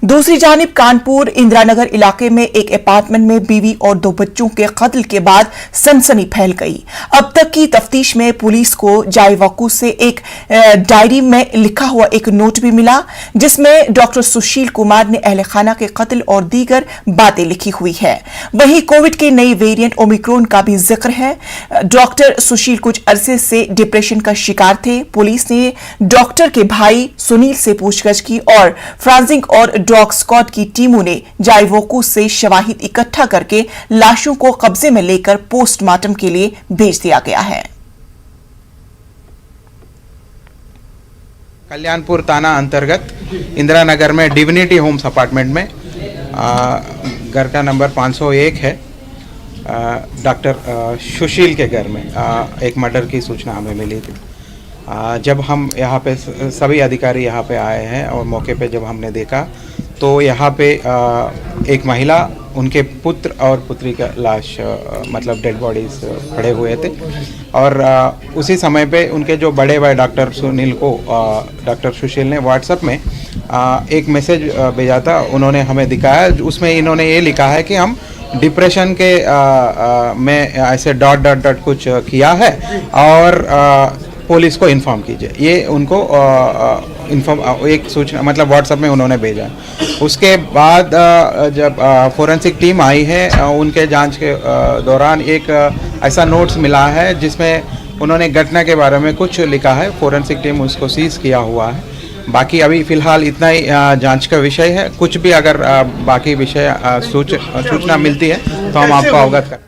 दूसरी जानिब कानपुर इंदिरानगर इलाके में एक अपार्टमेंट में बीवी और 2 बच्चों के कत्ल के बाद सनसनी फैल गई। अब तक की तफ्तीश में पुलिस को जायवकू से एक डायरी में लिखा हुआ एक नोट भी मिला, जिसमें डॉक्टर सुशील कुमार ने अहले खाना के कत्ल और दीगर बातें लिखी हुई है। वहीं कोविड के नए वेरिएंट ओमिक्रॉन का भी जिक्र है। डॉक्टर सुशील कुछ अरसे से डिप्रेशन का शिकार थे। पुलिस ने डॉक्टर के भाई सुनील से पूछताछ की और फ्रांसिक और डॉग स्क्वाड की टीमों ने जायवोकू से शवाहिद इकट्ठा करके लाशों को कब्जे में लेकर पोस्टमार्टम के लिए भेज दिया गया है। कल्याणपुर थाना अंतर्गत इंदिरा नगर में डिविनिटी होम्स अपार्टमेंट में घर का नंबर 501 है। डॉक्टर सुशील के घर में एक मर्डर की सूचना हमें मिली थी। जब हम यहाँ पे सभी अधिकारी यहाँ पे आए हैं और मौके पे जब हमने देखा तो यहाँ पे एक महिला, उनके पुत्र और पुत्री का लाश मतलब डेड बॉडीज पड़े हुए थे और उसी समय पे उनके जो बड़े भाई डॉक्टर सुनील को डॉक्टर सुशील ने व्हाट्सएप में एक मैसेज भेजा था। उन्होंने हमें दिखाया, उसमें इन्होंने ये लिखा है कि हम डिप्रेशन के में ऐसे डॉट डॉट डॉट कुछ किया है और पुलिस को इन्फॉर्म कीजिए। ये उनको एक सूचना मतलब व्हाट्सएप में उन्होंने भेजा। उसके बाद जब फोरेंसिक टीम आई है, उनके जांच के दौरान एक ऐसा नोट्स मिला है जिसमें उन्होंने घटना के बारे में कुछ लिखा है। फोरेंसिक टीम उसको सीज किया हुआ है। बाकी अभी फ़िलहाल इतना ही जांच का विषय है। कुछ भी अगर बाकी विषय सूचना मिलती है तो हम आपको अवगत कर